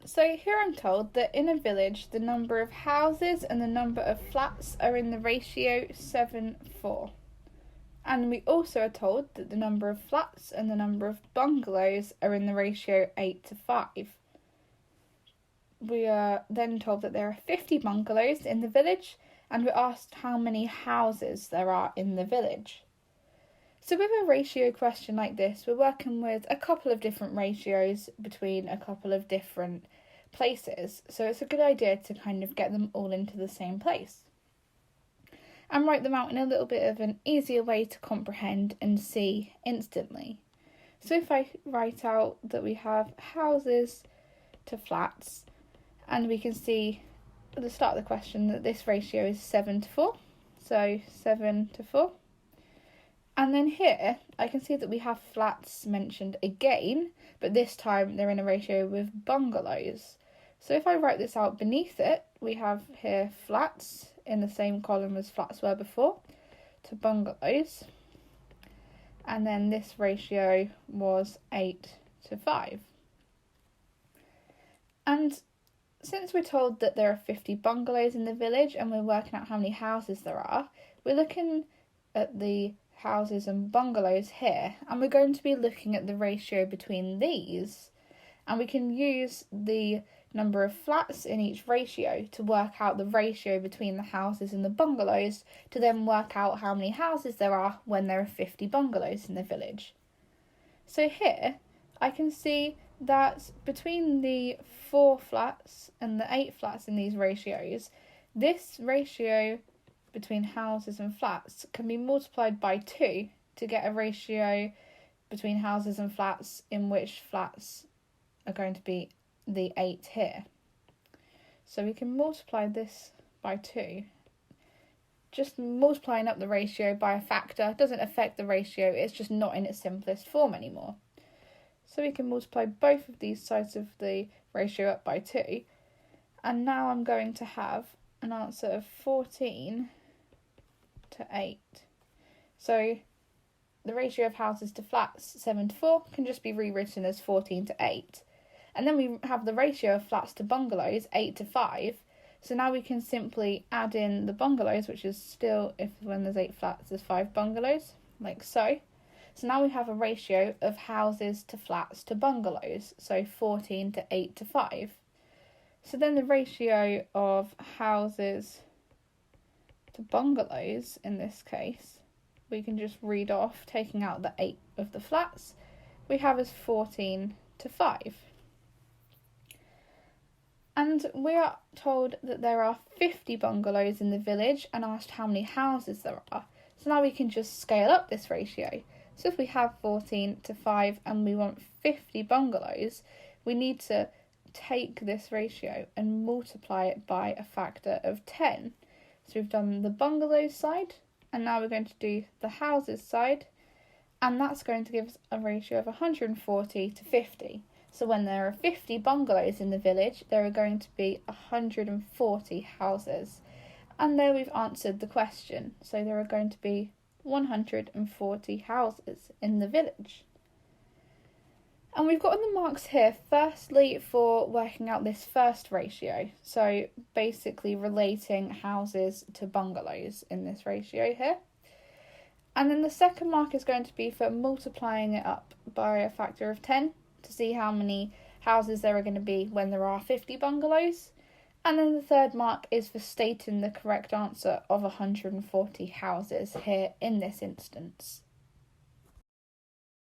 So here I'm told that in a village the number of houses and the number of flats are in the ratio 7:4. And we also are told that the number of flats and the number of bungalows are in the ratio 8:5. We are then told that there are 50 bungalows in the village, and we're asked how many houses there are in the village. So with a ratio question like this, we're working with a couple of different ratios between a couple of different places. So it's a good idea to kind of get them all into the same place and write them out in a little bit of an easier way to comprehend and see instantly. So if I write out that we have houses to flats, and we can see at the start of the question that this ratio is 7:4, so 7:4. And then here, I can see that we have flats mentioned again, but this time they're in a ratio with bungalows. So if I write this out beneath it, we have here flats in the same column as flats were before, to bungalows. And then this ratio was 8:5. And since we're told that there are 50 bungalows in the village and we're working out how many houses there are, we're looking at the houses and bungalows here, and we're going to be looking at the ratio between these, and we can use the number of flats in each ratio to work out the ratio between the houses and the bungalows to then work out how many houses there are when there are 50 bungalows in the village. So here I can see that between the 4 flats and the 8 flats in these ratios, this ratio between houses and flats can be multiplied by 2 to get a ratio between houses and flats in which flats are going to be the 8 here. So we can multiply this by 2. Just multiplying up the ratio by a factor doesn't affect the ratio, it's just not in its simplest form anymore. So we can multiply both of these sides of the ratio up by 2, and now I'm going to have an answer of 14 to 8. So the ratio of houses to flats, 7:4, can just be rewritten as 14 to 8. And then we have the ratio of flats to bungalows, 8:5. So now we can simply add in the bungalows, which is still, if when there's 8 flats, there's 5 bungalows, like so. So now we have a ratio of houses to flats to bungalows, so 14 to 8:5. So then the ratio of houses to bungalows, in this case, we can just read off, taking out the 8 of the flats, we have as 14 to 5. And we are told that there are 50 bungalows in the village and asked how many houses there are. So now we can just scale up this ratio. So if we have 14 to 5 and we want 50 bungalows, we need to take this ratio and multiply it by a factor of 10. So we've done the bungalows side, and now we're going to do the houses side, and that's going to give us a ratio of 140 to 50. So when there are 50 bungalows in the village, there are going to be 140 houses. And there we've answered the question. So there are going to be 140 houses in the village. And we've gotten the marks here firstly for working out this first ratio, so basically relating houses to bungalows in this ratio here. And then the second mark is going to be for multiplying it up by a factor of 10 to see how many houses there are going to be when there are 50 bungalows. And then the third mark is for stating the correct answer of 140 houses here in this instance.